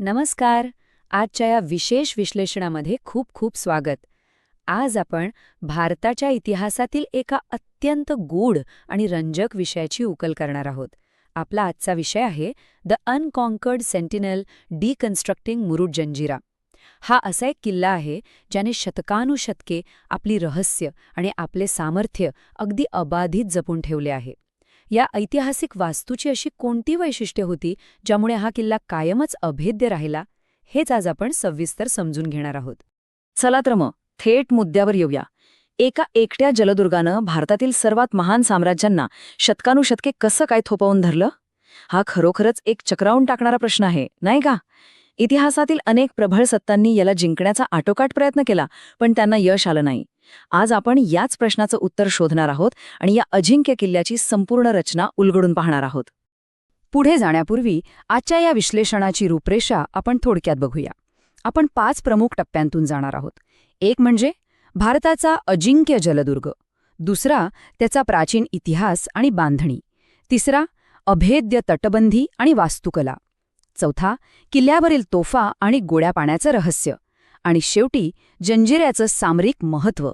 नमस्कार. आजच्या या विशेष विश्लेषणामध्ये खूप खूप स्वागत. आज आपण भारताच्या इतिहासातील एका अत्यंत गूढ आणि रंजक विषयाची उकल करणार आहोत. आपला आजचा विषय आहे the unconquered sentinel deconstructing Murud Janjira. हा असा एक किल्ला आहे ज्याने शतकानुशतके आपली रहस्य आणि आपले सामर्थ्य अगदी अबाधित जपून ठेवले आहे. या ऐतिहासिक वास्तूची अशी कोणती वैशिष्ट्ये होती ज्यामुळे हा किल्ला कायमच अभेद्य राहिला, हेच आज आपण सविस्तर समजून घेणार आहोत. चला तर मग थेट मुद्द्यावर येऊया. एका एकट्या जलदुर्गानं भारतातील सर्वात महान साम्राज्यांना शतकानुशतके कसं काय थोपवून धरलं? हा खरोखरच एक चक्रावून टाकणारा प्रश्न आहे, नाही का? इतिहासातील अनेक प्रबळ सत्तांनी याला जिंकण्याचा आटोकाट प्रयत्न केला, पण त्यांना यश आलं नाही. आज आपण याच प्रश्नाचं उत्तर शोधणार आहोत आणि या अजिंक्य किल्ल्याची संपूर्ण रचना उलगडून पाहणार आहोत. पुढे जाण्यापूर्वी आजच्या या विश्लेषणाची रूपरेषा आपण थोडक्यात बघूया. आपण 5 प्रमुख टप्प्यांतून जाणार आहोत. एक म्हणजे भारताचा अजिंक्य जलदुर्ग, दुसरा त्याचा प्राचीन इतिहास आणि बांधणी, तिसरा अभेद्य तटबंदी आणि वास्तुकला, चौथा किल्ल्यावरील तोफा आणि गोड्या पाण्याचं रहस्य, आणि शेवटी जंजिऱ्याचं सामरिक महत्त्व.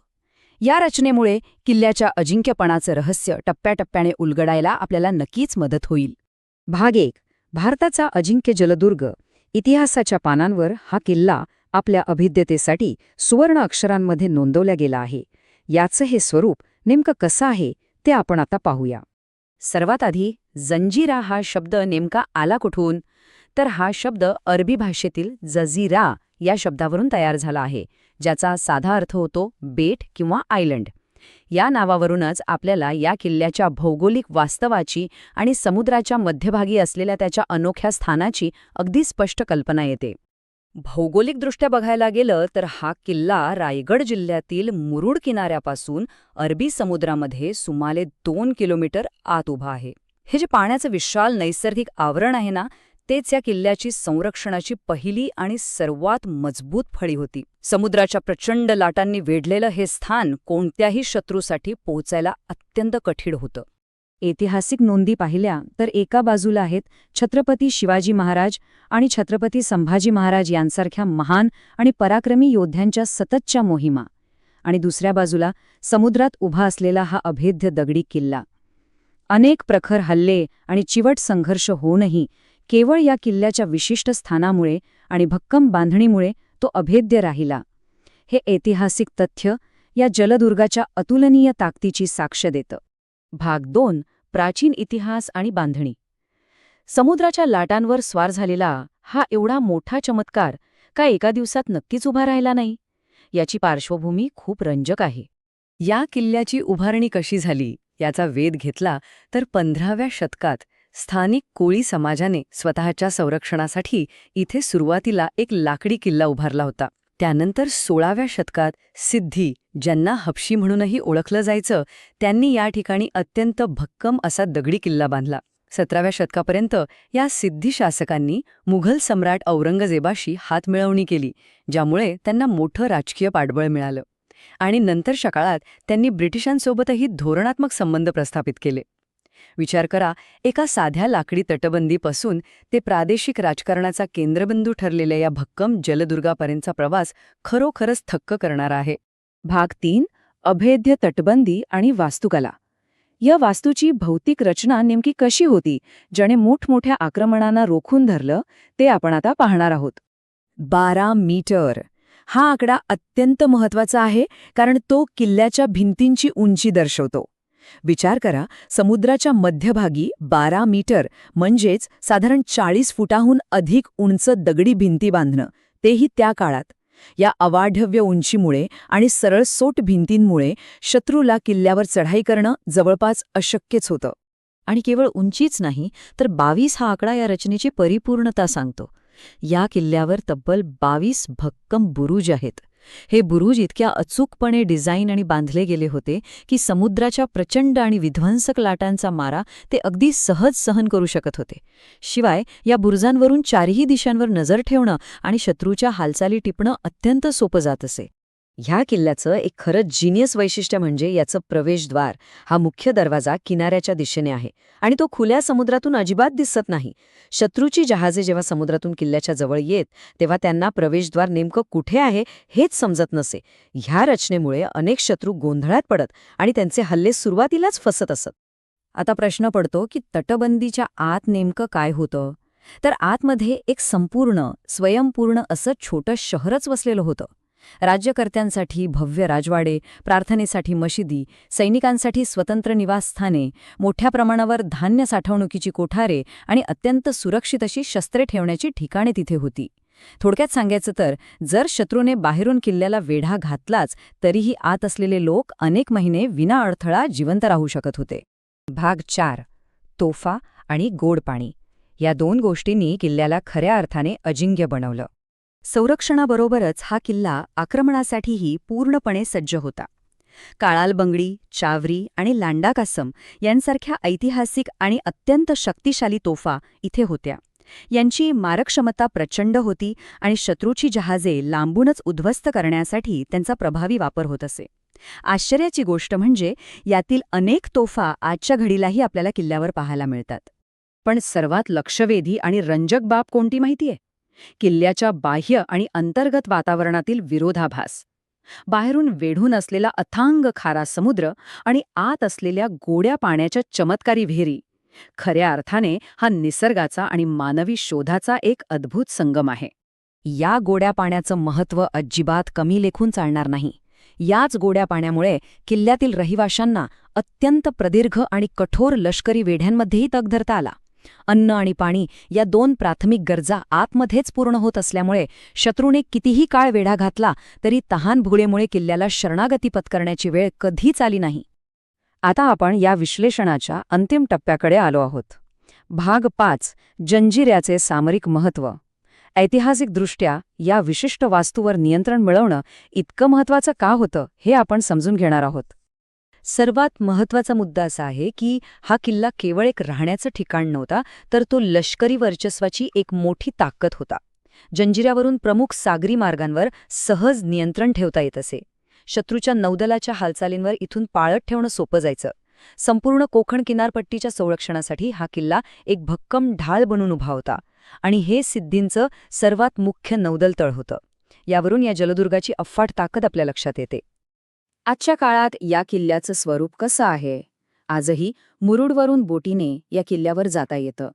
या रचनेमुळे किल्ल्याच्या अजिंक्यपणाचं रहस्य टप्प्याटप्प्याने उलगडायला आपल्याला नक्कीच मदत होईल. भाग 1. भारताचा अजिंक्य जलदुर्ग. इतिहासाच्या पानांवर हा किल्ला आपल्या अभिद्यतेसाठी सुवर्ण अक्षरांमध्ये नोंदवला गेला आहे. याचं हे स्वरूप नेमकं कसं आहे ते आपण आता पाहूया. सर्वात आधी जंजिरा हा शब्द नेमका आला कुठून? तर हा शब्द अरबी भाषेतील जझीरा या शब्दावरून तयार झाला आहे, ज्याचा साधा अर्थ होतो बेट किंवा आयलंड. या नावावरूनच आपल्याला या किल्ल्याच्या भौगोलिक वास्तवाची आणि समुद्राच्या मध्यभागी असलेल्या त्याच्या अनोख्या स्थानाची अगदी स्पष्ट कल्पना येते. भौगोलिकदृष्ट्या बघायला गेलं तर हा किल्ला रायगड जिल्ह्यातील मुरुड किनाऱ्यापासून अरबी समुद्रामध्ये सुमारे 2 किलोमीटर आत उभा आहे. हे जे पाण्याचं विशाल नैसर्गिक आवरण आहे ना, तेच या किल्ल्याची संरक्षणाची पहिली आणि सर्वात मजबूत फळी होती. समुद्राच्या प्रचंड लाटांनी वेढलेलं हे स्थान कोणत्याही शत्रूसाठी पोहोचायला अत्यंत कठीण होतं. ऐतिहासिक नोंदी पाहिल्या तर एका बाजूला आहेत छत्रपती शिवाजी महाराज आणि छत्रपती संभाजी महाराज यांसारख्या महान आणि पराक्रमी योद्ध्यांच्या सततच्या मोहिमा, आणि दुसऱ्या बाजूला समुद्रात उभा असलेला हा अभेद्य दगडी किल्ला. अनेक प्रखर हल्ले आणि चिवट संघर्ष होऊनही केवळ या किल्ल्याच्या विशिष्ट स्थानामुळे आणि भक्कम बांधणीमुळे तो अभेद्य राहिला. हे ऐतिहासिक तथ्य या जलदुर्गाच्या अतुलनीय ताकदीची साक्ष देतं. भाग 2. प्राचीन इतिहास आणि बांधणी. समुद्राच्या लाटांवर स्वार झालेला हा एवढा मोठा चमत्कार का एका दिवसात नक्कीच उभा राहिला नाही? याची पार्श्वभूमी खूप रंजक आहे. या किल्ल्याची उभारणी कशी झाली याचा वेध घेतला तर 15व्या शतकात स्थानिक कोळी समाजाने स्वतःच्या संरक्षणासाठी इथे सुरुवातीला एक लाकडी किल्ला उभारला होता. त्यानंतर 16व्या शतकात सिद्धी, ज्यांना हबशी म्हणूनही ओळखलं जायचं, त्यांनी या ठिकाणी अत्यंत भक्कम असा दगडी किल्ला बांधला. 17व्या शतकापर्यंत या सिद्धी शासकांनी मुघल सम्राट औरंगजेबाशी हातमिळवणी केली, ज्यामुळे त्यांना मोठं राजकीय पाठबळ मिळालं. आणि नंतरच्या काळात त्यांनी ब्रिटिशांसोबतही धोरणात्मक संबंध प्रस्थापित केले. विचार करा, एका साध्या लाकडी तटबंदीपासून ते प्रादेशिक राजकारणाचा केंद्रबिंदू ठरलेल्या या भक्कम जलदुर्गापर्यंतचा प्रवास खरोखरच थक्क करणारा आहे. भाग 3. अभेद्य तटबंदी आणि वास्तुकला. या वास्तूची भौतिक रचना नेमकी कशी होती, ज्याने मोठमोठ्या आक्रमणांना रोखून धरलं, ते आपण आता पाहणार आहोत. 12 मीटर हा आकडा अत्यंत महत्त्वाचा आहे, कारण तो किल्ल्याच्या भिंतींची उंची दर्शवतो. विचार करा, समुद्राच्या मध्यभागी 12 मीटर म्हणजेच साधारण 40 फुटाहून अधिक उंच दगडी भिंती बांधणं, तेही त्या काळात. या अवाढव्य उंचीमुळे आणि सरळसोट भिंतींमुळे शत्रूला किल्ल्यावर चढाई करणं जवळपास अशक्यच होतं. आणि केवळ उंचीच नाही, तर 22 हा आकडा या रचनेची परिपूर्णता सांगतो. या किल्ल्यावर तब्बल 22 भक्कम बुरुज आहेत. हे बुरुज इतक्या अचूकपणे डिझाईन आणि बांधले गेले होते की समुद्राच्या प्रचंड आणि विध्वंसक लाटांचा मारा ते अगदी सहज सहन करू शकत होते. शिवाय या बुरुजांवरून चारही दिशांवर नजर ठेवणं आणि शत्रूच्या हालचाली टिपणं अत्यंत सोपं जात असे. ह्या किल्ल्याचं एक खरंच जिनियस वैशिष्ट्य म्हणजे याचं प्रवेशद्वार. हा मुख्य दरवाजा किनाऱ्याच्या दिशेने आहे आणि तो खुल्या समुद्रातून अजिबात दिसत नाही. शत्रूची जहाजे जेव्हा समुद्रातून किल्ल्याच्या जवळ येत तेव्हा त्यांना प्रवेशद्वार नेमकं कुठे आहे हेच समजत नसे. ह्या रचनेमुळे अनेक शत्रू गोंधळात पडत आणि त्यांचे हल्ले सुरुवातीलाच फसत असत. आता प्रश्न पडतो की तटबंदीच्या आत नेमकं काय होतं? तर आतमध्ये एक संपूर्ण, स्वयंपूर्ण असं छोटं शहरच वसलेलं होतं. राज्यकर्त्यांसाठी भव्य राजवाडे, प्रार्थनेसाठी मशिदी, सैनिकांसाठी स्वतंत्र निवासस्थाने, मोठ्या प्रमाणावर धान्य साठवणुकीची कोठारे आणि अत्यंत सुरक्षित अशी शस्त्रे ठेवण्याची ठिकाणे तिथे होती. थोडक्यात सांगायचं तर जर शत्रूने बाहेरून किल्ल्याला वेढा घातलाच तरीही आत असलेले लोक अनेक महिने विना अडथळा जिवंत राहू शकत होते. भाग 4. तोफा आणि गोड पाणी. या दोन गोष्टींनी किल्ल्याला खऱ्या अर्थाने अजिंक्य बनवलं. संरक्षणाबरोबरच हा किल्ला आक्रमणासाठीही पूर्णपणे सज्ज होता. काळालबंगडी, चावरी आणि लांडाकासम यांसारख्या ऐतिहासिक आणि अत्यंत शक्तिशाली तोफा इथे होत्या. यांची मारकक्षमता प्रचंड होती आणि शत्रूची जहाजे लांबूनच उद्ध्वस्त करण्यासाठी त्यांचा प्रभावी वापर होत असे. आश्चर्याची गोष्ट म्हणजे यातील अनेक तोफा आजच्या घडीलाही आपल्याला किल्ल्यावर पाहायला मिळतात. पण सर्वात लक्षवेधी आणि रंजक बाब कोणती माहितीये? किल्ल्याच्या बाह्य आणि अंतर्गत वातावरणातील विरोधाभास. बाहेरून वेढून असलेला अथांग खारा समुद्र आणि आत असलेल्या गोड्या पाण्याच्या चमत्कारी विहिरी. खऱ्या अर्थाने हा निसर्गाचा आणि मानवी शोधाचा एक अद्भुत संगम आहे. या गोड्या पाण्याचं महत्त्व अजिबात कमी लेखून चालणार नाही. याच गोड्या पाण्यामुळे किल्ल्यातील रहिवाशांना अत्यंत प्रदीर्घ आणि कठोर लष्करी वेढ्यांमध्येही तग धरता आला. अन्न आणि पाणी या दोन प्राथमिक गरजा आतमध्येच पूर्ण होत असल्यामुळे शत्रूने कितीही काळ वेढा घातला तरी तहानभुगेमुळे किल्ल्याला शरणागती पत्करण्याची वेळ कधीच आली नाही. आता आपण या विश्लेषणाच्या अंतिम टप्प्याकडे आलो आहोत. भाग 5. जंजिऱ्याचे सामरिक महत्त्व. ऐतिहासिकदृष्ट्या या विशिष्ट वास्तूवर नियंत्रण मिळवणं इतकं महत्त्वाचं का होतं हे आपण समजून घेणार आहोत. सर्वात महत्त्वाचा मुद्दा असा आहे की हा किल्ला केवळ एक राहण्याचं ठिकाण नव्हता, तर तो लष्करी वर्चस्वाची एक मोठी ताकद होता. जंजिऱ्यावरून प्रमुख सागरी मार्गांवर सहज नियंत्रण ठेवता येत असे. शत्रूच्या नौदलाच्या हालचालींवर इथून पाळत ठेवणं सोपं जायचं. संपूर्ण कोकण किनारपट्टीच्या संरक्षणासाठी हा किल्ला एक भक्कम ढाळ बनून उभा होता आणि हे सिद्धींचं सर्वात मुख्य नौदल तळ होतं. यावरून या जलदुर्गाची अफाट ताकद आपल्या लक्षात येते. आजच्या काळात या किल्ल्याचं स्वरूप कसं आहे? आजही मुरुडवरून बोटीने या किल्ल्यावर जाता येतं.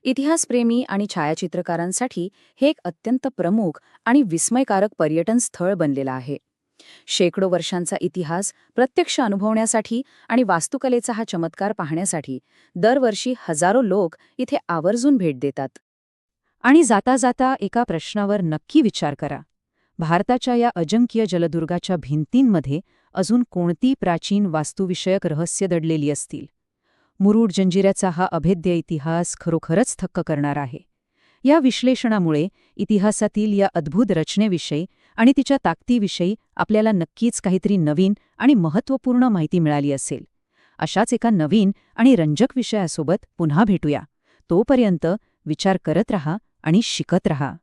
इतिहासप्रेमी आणि छायाचित्रकारांसाठी हे एक अत्यंत प्रमुख आणि विस्मयकारक पर्यटन स्थळ बनलेलं आहे. शेकडो वर्षांचा इतिहास प्रत्यक्ष अनुभवण्यासाठी आणि वास्तुकलेचा हा चमत्कार पाहण्यासाठी दरवर्षी हजारो लोक इथे आवर्जून भेट देतात. आणि जाता जाता एका प्रश्नावर नक्की विचार करा. भारताच्या या अजंक्य जलदुर्गाच्या भिंतींमध्ये अजून कोणती प्राचीन वास्तुविषयक रहस्य दडलेली असतील? मुरुड जंजिऱ्याचा हा अभेद्य इतिहास खरोखरच थक्क करणार आहे. या विश्लेषणामुळे इतिहासातील या अद्भुत रचनेविषयी आणि तिच्या ताकदीविषयी आपल्याला नक्कीच काहीतरी नवीन आणि महत्त्वपूर्ण माहिती मिळाली असेल. अशाच एका नवीन आणि रंजक विषयासोबत पुन्हा भेटूया. तोपर्यंत विचार करत रहा आणि शिकत रहा.